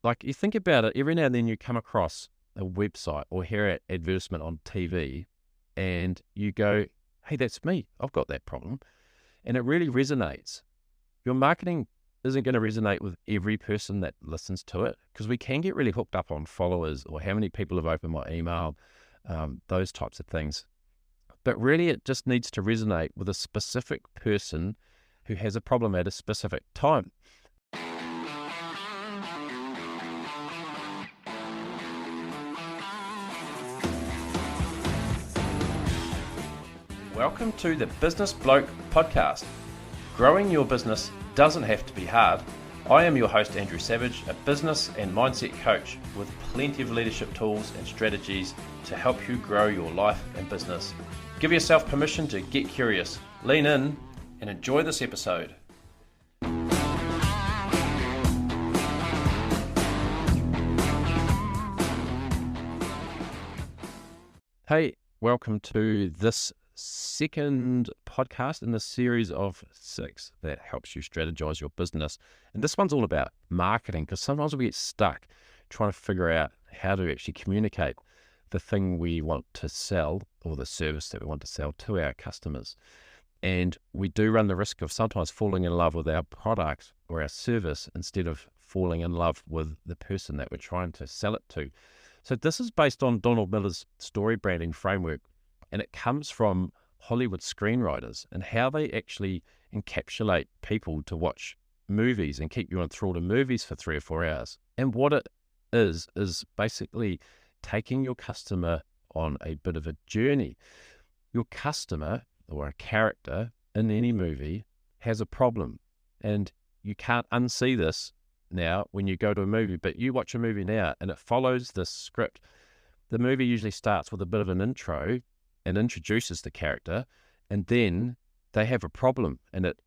Like, you think about it, every now and then you come across a website or hear an advertisement on TV and you go, hey, that's me. I've got that problem. And it really resonates. Your marketing isn't going to resonate with every person that listens to it, because we can get really hooked up on followers or how many people have opened my email, those types of things. But really, it just needs to resonate with a specific person who has a problem at a specific time. Welcome to the Business Bloke podcast. Growing your business doesn't have to be hard. I am your host, Andrew Savage, a business and mindset coach with plenty of leadership tools and strategies to help you grow your life and business. Give yourself permission to get curious, lean in, and enjoy this episode. Hey, welcome to this second podcast in the series of 6 that helps you strategize your business. And this one's all about marketing, because sometimes we get stuck trying to figure out how to actually communicate the thing we want to sell or the service that we want to sell to our customers. And we do run the risk of sometimes falling in love with our product or our service instead of falling in love with the person that we're trying to sell it to. So this is based on Donald Miller's story branding framework, and it comes from Hollywood screenwriters and how they actually encapsulate people to watch movies and keep you enthralled to movies for 3 or 4 hours. And what it is basically taking your customer on a bit of a journey. Your customer or a character in any movie has a problem, and you can't unsee this now when you go to a movie, but you watch a movie now and it follows this script. The movie usually starts with a bit of an intro and introduces the character, and then they have a problem and it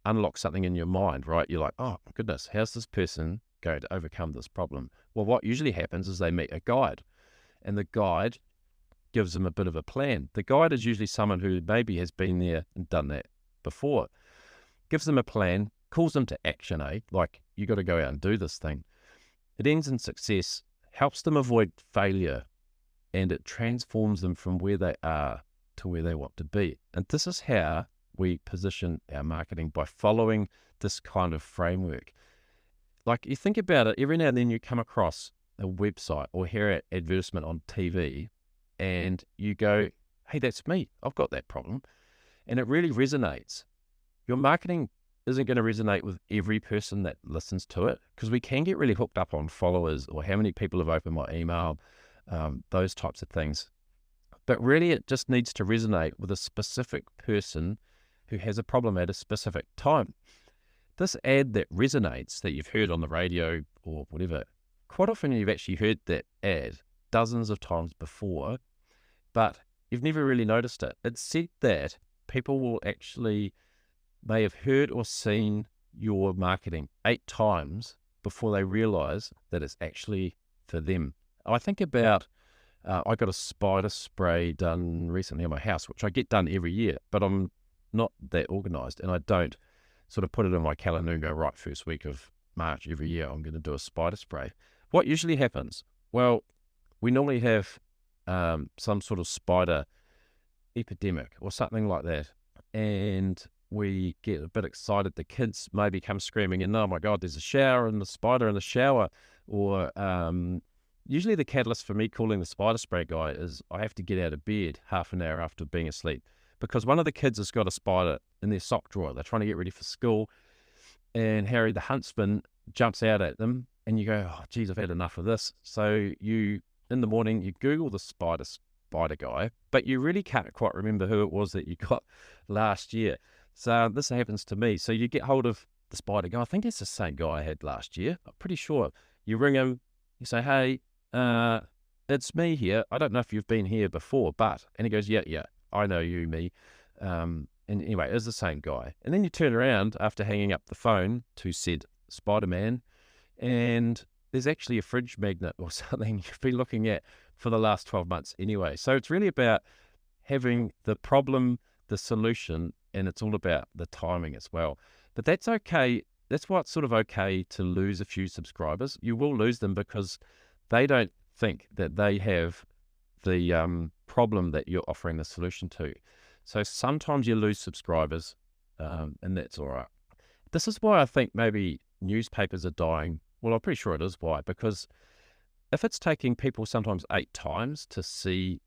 unlocks something in your mind, right? You're like, oh my goodness, how's this person going to overcome this problem? Well, what usually happens is they meet a guide, and the guide gives them a bit of a plan. The guide is usually someone who maybe has been there and done that before, gives them a plan, calls them to action, like, you got to go out and do this thing. It ends in success, helps them avoid failure, and it transforms them from where they are to where they want to be. And this is how we position our marketing, by following this kind of framework. Like, you think about it, every now and then you come across a website or hear an advertisement on TV and you go, hey, that's me. I've got that problem. And it really resonates. Your marketing isn't going to resonate with every person that listens to it, because we can get really hooked up on followers or how many people have opened my email, those types of things. But really, it just needs to resonate with a specific person who has a problem at a specific time. This ad that resonates, that you've heard on the radio or whatever, quite often you've actually heard that ad dozens of times before, but you've never really noticed it. It's said that people will actually may have heard or seen your marketing 8 times before they realize that it's actually for them. I think about, I got a spider spray done recently on my house, which I get done every year, but I'm not that organized, and I don't sort of put it in my calendar and go, right, first week of March every year, I'm going to do a spider spray. What usually happens? Well, we normally have some sort of spider epidemic or something like that, and we get a bit excited. The kids maybe come screaming in, oh my God, there's a shower and the spider in the shower. Or usually the catalyst for me calling the spider spray guy is I have to get out of bed half an hour after being asleep, because one of the kids has got a spider in their sock drawer. They're trying to get ready for school, and Harry the huntsman jumps out at them, and you go, oh geez, I've had enough of this. So you, in the morning, you Google the spider guy, but you really can't quite remember who it was that you got last year. So this happens to me. So you get hold of the spider guy. I think it's the same guy I had last year. I'm pretty sure. You ring him, you say, hey, it's me here. I don't know if you've been here before, but, and he goes, yeah, I know you, me. And anyway, it's the same guy. And then you turn around after hanging up the phone to said Spider-Man, and there's actually a fridge magnet or something you've been looking at for the last 12 months anyway. So it's really about having the problem, the solution, and it's all about the timing as well. But that's okay that's why it's sort of okay to lose a few subscribers. You will lose them because they don't think that they have the problem that you're offering the solution to. So sometimes you lose subscribers, and that's all right. This is why I think maybe newspapers are dying. Well, I'm pretty sure it is why, because if it's taking people sometimes 8 times to see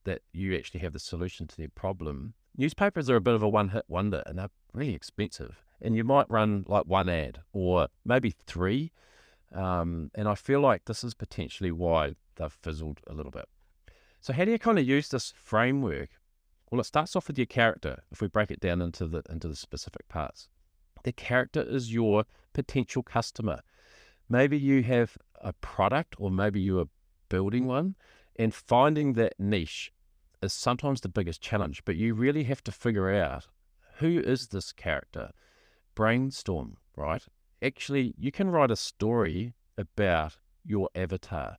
that you actually have the solution to their problem, newspapers are a bit of a one-hit wonder, and they're really expensive. And you might run like one ad or maybe 3. And I feel like this is potentially why they've fizzled a little bit. So how do you kind of use this framework? Well, it starts off with your character. If we break it down into the specific parts, the character is your potential customer. Maybe you have a product, or maybe you are building one, and finding that niche is sometimes the biggest challenge, but you really have to figure out, who is this character? Brainstorm, right? Actually, you can write a story about your avatar.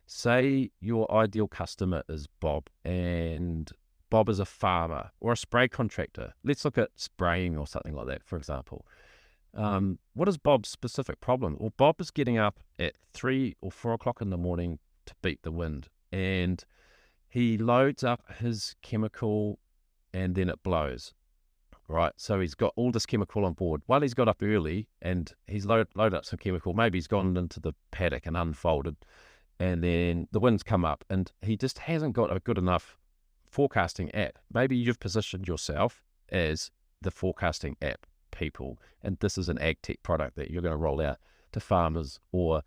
Say your ideal customer is Bob, and Bob is a farmer or a spray contractor. Let's look at spraying or something like that, for example. What is Bob's specific problem? Well, Bob is getting up at 3 or 4 o'clock in the morning to beat the wind, and he loads up his chemical and then it blows, right? So he's got all this chemical on board. While he's got up early and he's loaded up some chemical, maybe he's gone into the paddock and unfolded, and then the winds come up and he just hasn't got a good enough forecasting app. Maybe you've positioned yourself as the forecasting app people, and this is an ag tech product that you're going to roll out to farmers or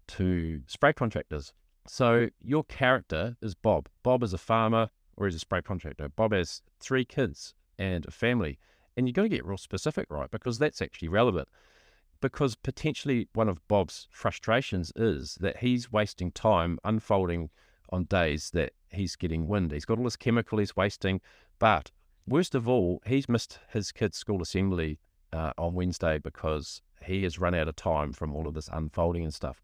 to spray contractors. So your character is Bob. Bob is a farmer or he's a spray contractor. Bob has 3 kids and a family, and you've got to get real specific, right? Because that's actually relevant. Because potentially one of Bob's frustrations is that he's wasting time unfolding on days that he's getting wind. He's got all this chemical he's wasting, but worst of all, he's missed his kids' school assembly on Wednesday because he has run out of time from all of this unfolding and stuff.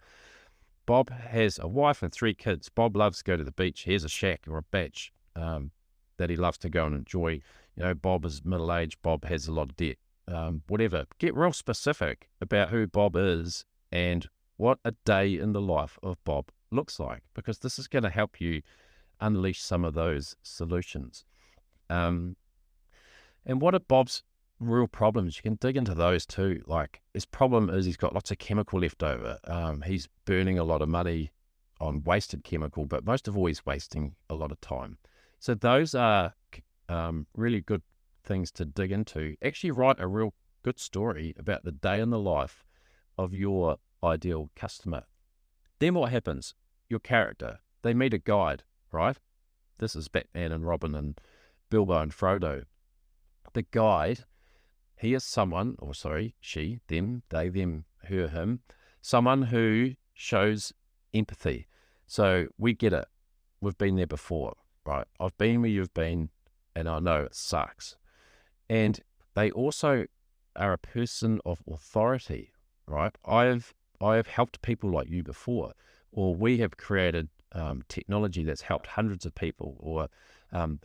Bob has a wife and 3 kids. Bob loves to go to the beach. He has a shack or a beach that he loves to go and enjoy. You know, Bob is middle-aged. Bob has a lot of debt. Whatever. Get real specific about who Bob is and what a day in the life of Bob looks like, because this is going to help you unleash some of those solutions. And what are Bob's real problems? You can dig into those too. Like, his problem is he's got lots of chemical left over. He's burning a lot of money on wasted chemical, but most of all, he's wasting a lot of time. So those are really good things to dig into. Actually write a real good story about the day in the life of your ideal customer. Then what happens? Your character, they meet a guide, right? This is Batman and Robin and Bilbo and Frodo. The guide, he is someone, or sorry, she, them, they, them, her, him, someone who shows empathy. So we get it. We've been there before, right? I've been where you've been, and I know it sucks. And they also are a person of authority, right? I have helped people like you before, or we have created technology that's helped hundreds of people, or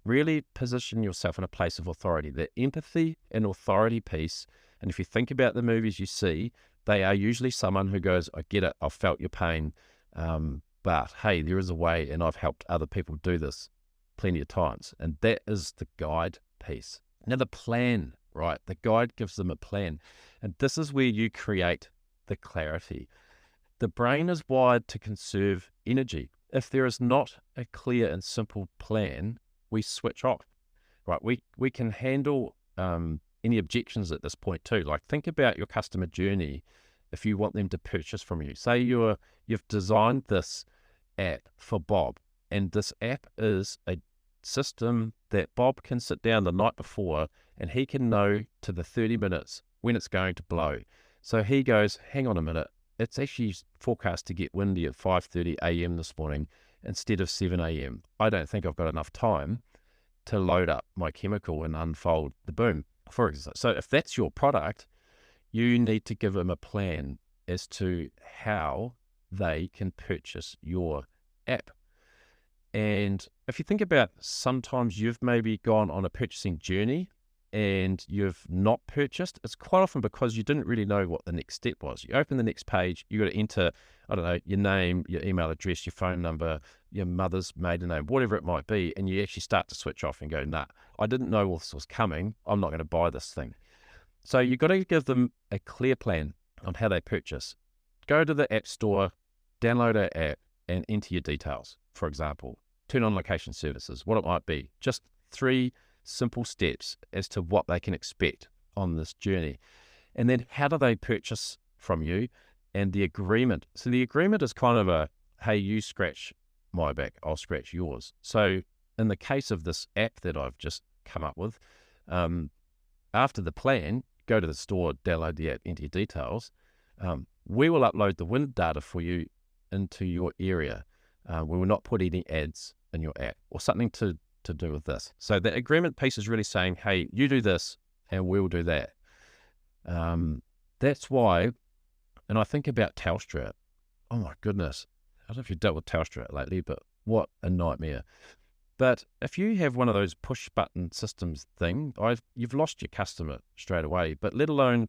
really position yourself in a place of authority. The empathy and authority piece, and if you think about the movies you see, they are usually someone who goes, I get it, I've felt your pain, but hey, there is a way, and I've helped other people do this plenty of times. And that is the guide piece. Now the plan, right? The guide gives them a plan. And this is where you create the clarity. The brain is wired to conserve energy. If there is not a clear and simple plan, we switch off, right? We can handle any objections at this point too. Like, think about your customer journey. If you want them to purchase from you, say you've designed this app for Bob, and this app is a system that Bob can sit down the night before and he can know to the 30 minutes when it's going to blow. So he goes, hang on a minute, it's actually forecast to get windy at 5:30 a.m. this morning instead of 7 a.m. I don't think I've got enough time to load up my chemical and unfold the boom, for example. So if that's your product, you need to give them a plan as to how they can purchase your app. And if you think about, sometimes you've maybe gone on a purchasing journey and you've not purchased, it's quite often because you didn't really know what the next step was. You open the next page, you got to enter, I don't know, your name, your email address, your phone number, your mother's maiden name, whatever it might be, and you actually start to switch off and go, nah, I didn't know this was coming. I'm not going to buy this thing. So you've got to give them a clear plan on how they purchase. Go to the App Store, download an app, and enter your details. For example, turn on location services, what it might be. Just 3 simple steps as to what they can expect on this journey. And then how do they purchase from you, and the agreement. So the agreement is kind of a, hey, you scratch my back, I'll scratch yours. So in the case of this app that I've just come up with, after the plan, go to the store, download the app, enter your details. We will upload the wind data for you into your area. We will not put any ads in your app or something to do with this. So the agreement piece is really saying, hey, you do this and we'll do that. That's why, and I think about Telstra, oh my goodness, I don't know if you've dealt with Telstra lately, but what a nightmare. But if you have one of those push button systems thing, you've lost your customer straight away, but let alone,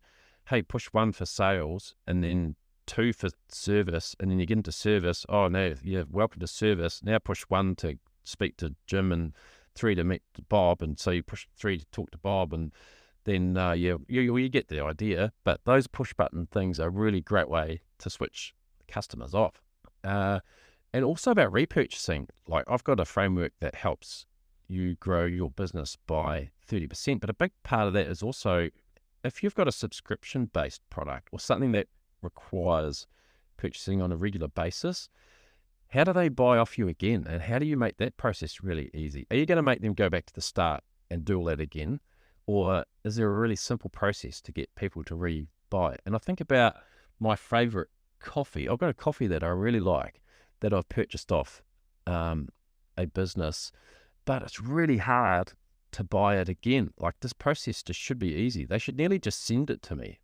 hey, push 1 for sales and then 2 for service, and then you get into service, oh no, you're welcome to service, now push 1 to speak to Jim and 3 to meet Bob, and so you push 3 to talk to Bob, and then you get the idea. But those push button things are a really great way to switch customers off. And also about repurchasing, like I've got a framework that helps you grow your business by 30%, but a big part of that is also if you've got a subscription-based product or something that requires purchasing on a regular basis, how do they buy off you again? And how do you make that process really easy? Are you going to make them go back to the start and do all that again? Or is there a really simple process to get people to re-buy? And I think about my favorite coffee. I've got a coffee that I really like that I've purchased off a business, but it's really hard to buy it again. Like, this process just should be easy. They should nearly just send it to me.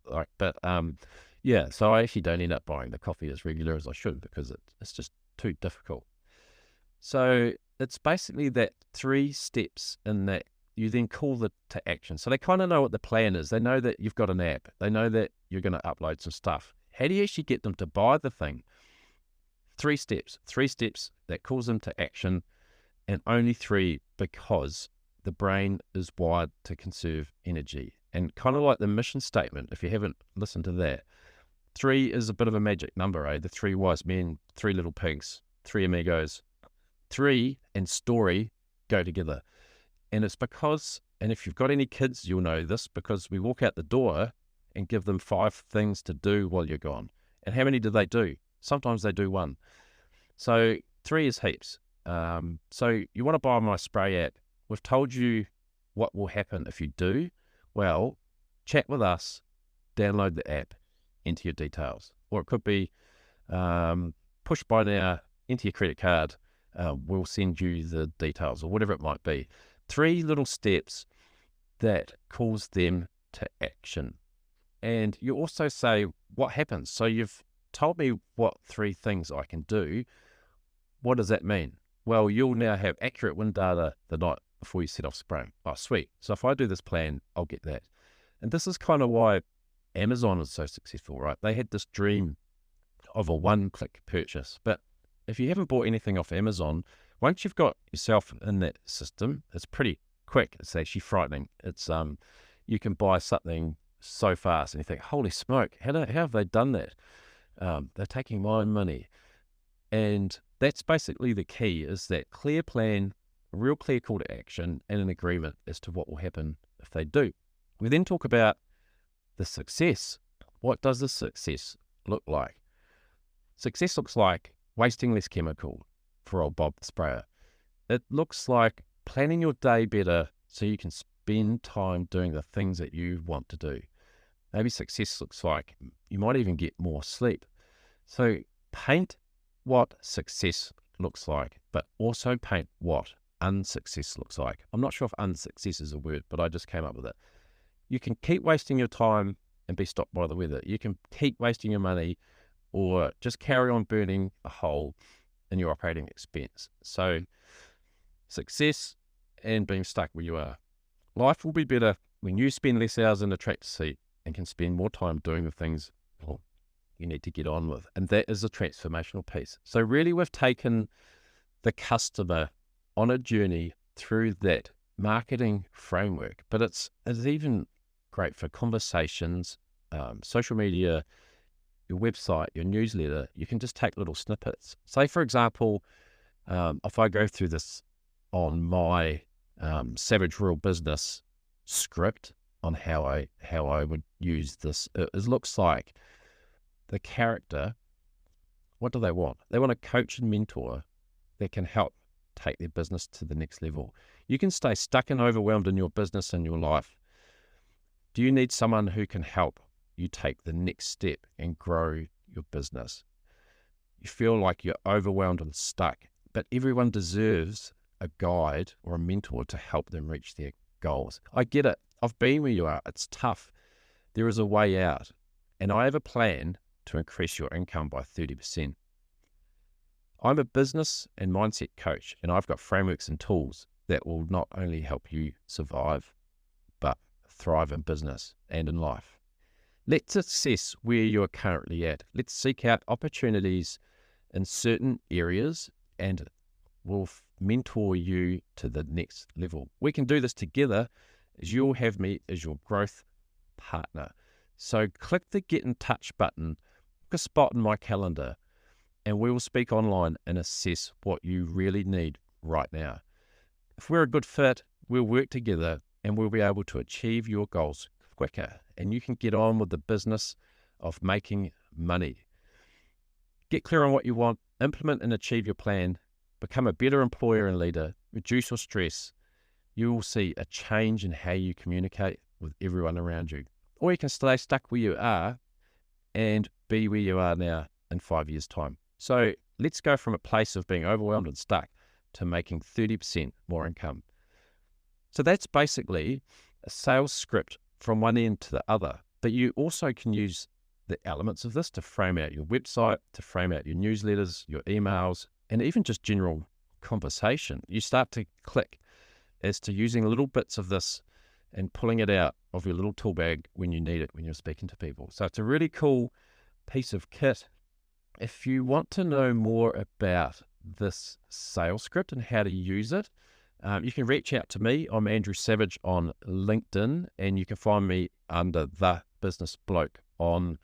Yeah, so I actually don't end up buying the coffee as regular as I should because it's just too difficult. So it's basically that 3 steps in that you then call it to action. So they kind of know what the plan is. They know that you've got an app. They know that you're going to upload some stuff. How do you actually get them to buy the thing? 3 steps that calls them to action, and only 3 because the brain is wired to conserve energy. And kind of like the mission statement, if you haven't listened to that, 3 is a bit of a magic number, eh? The 3 wise men, 3 little pigs, 3 amigos. 3 and story go together. And it's because, and if you've got any kids, you'll know this, because we walk out the door and give them 5 things to do while you're gone. And how many do they do? Sometimes they do 1. So 3 is heaps. So you want to buy my spray app. We've told you what will happen if you do. Well, chat with us, download the app, enter your details. Or it could be push buy now, enter your credit card, we'll send you the details, or whatever it might be. 3 little steps that calls them to action. And you also say what happens. So you've told me what 3 things I can do. What does that mean? Well, you'll now have accurate wind data the night before you set off spraying. Oh, sweet. So if I do this plan, I'll get that. And this is kind of why Amazon is so successful, right? They had this dream of a one-click purchase. But if you haven't bought anything off Amazon, once you've got yourself in that system, it's pretty quick. It's actually frightening. It's you can buy something so fast, and you think, holy smoke, how have they done that? They're taking my money. And that's basically the key, is that clear plan, a real clear call to action, and an agreement as to what will happen if they do. We then talk about the success. What does the success look like? Success looks like wasting less chemical for old Bob the sprayer. It looks like planning your day better so you can spend time doing the things that you want to do. Maybe success looks like you might even get more sleep. So paint what success looks like, but also paint what unsuccess looks like. I'm not sure if unsuccess is a word, but I just came up with it. You can keep wasting your time and be stopped by the weather. You can keep wasting your money, or just carry on burning a hole in your operating expense. So success and being stuck where you are. Life will be better when you spend less hours in the tractor seat and can spend more time doing the things you need to get on with. And that is a transformational piece. So really we've taken the customer on a journey through that marketing framework, but it's even great for conversations, social media, your website, your newsletter. You can just take little snippets. Say, for example, if I go through this on my Savage Rural Business script on how I would use this, it looks like the character, what do they want? They want a coach and mentor that can help take their business to the next level. You can stay stuck and overwhelmed in your business and your life. Do you need someone who can help you take the next step and grow your business? You feel like you're overwhelmed and stuck, but everyone deserves a guide or a mentor to help them reach their goals. I get it. I've been where you are. It's tough. There is a way out. And I have a plan to increase your income by 30%. I'm a business and mindset coach, and I've got frameworks and tools that will not only help you survive, but thrive in business and in life. Let's assess where you're currently at. Let's seek out opportunities in certain areas, and we'll mentor you to the next level. We can do this together, as you'll have me as your growth partner. So click the Get in Touch button, book a spot in my calendar, and we will speak online and assess what you really need right now. If we're a good fit, we'll work together and we'll be able to achieve your goals quicker, and you can get on with the business of making money. Get clear on what you want, implement and achieve your plan, become a better employer and leader, reduce your stress. You will see a change in how you communicate with everyone around you. Or you can stay stuck where you are and be where you are now in 5 years' time. So let's go from a place of being overwhelmed and stuck to making 30% more income. So that's basically a sales script from one end to the other. But you also can use the elements of this to frame out your website, to frame out your newsletters, your emails, and even just general conversation. You start to click as to using little bits of this and pulling it out of your little tool bag when you need it, when you're speaking to people. So it's a really cool piece of kit. If you want to know more about this sales script and how to use it, you can reach out to me. I'm Andrew Savage on LinkedIn, and you can find me under The Business Bloke on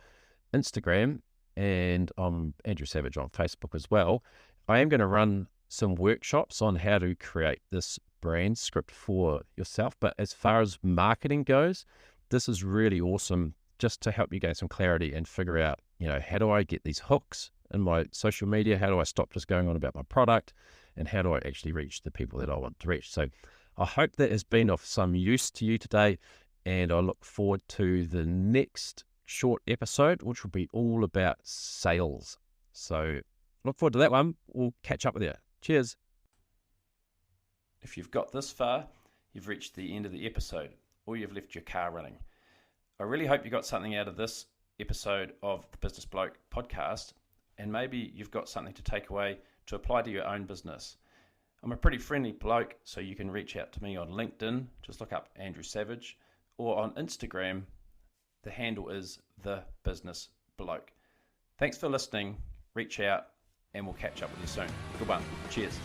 Instagram, and I'm Andrew Savage on Facebook as well. I am going to run some workshops on how to create this brand script for yourself. But as far as marketing goes, this is really awesome just to help you gain some clarity and figure out, how do I get these hooks in my social media? How do I stop just going on about my product? And how do I actually reach the people that I want to reach? So I hope that has been of some use to you today. And I look forward to the next short episode, which will be all about sales. So look forward to that one. We'll catch up with you. Cheers. If you've got this far, you've reached the end of the episode, or you've left your car running. I really hope you got something out of this episode of the Business Bloke podcast, and maybe you've got something to take away to apply to your own business. I'm a pretty friendly bloke, so you can reach out to me on LinkedIn. Just look up Andrew Savage, or on Instagram. The handle is The Business Bloke. Thanks for listening. Reach out, and we'll catch up with you soon. Good one. Cheers.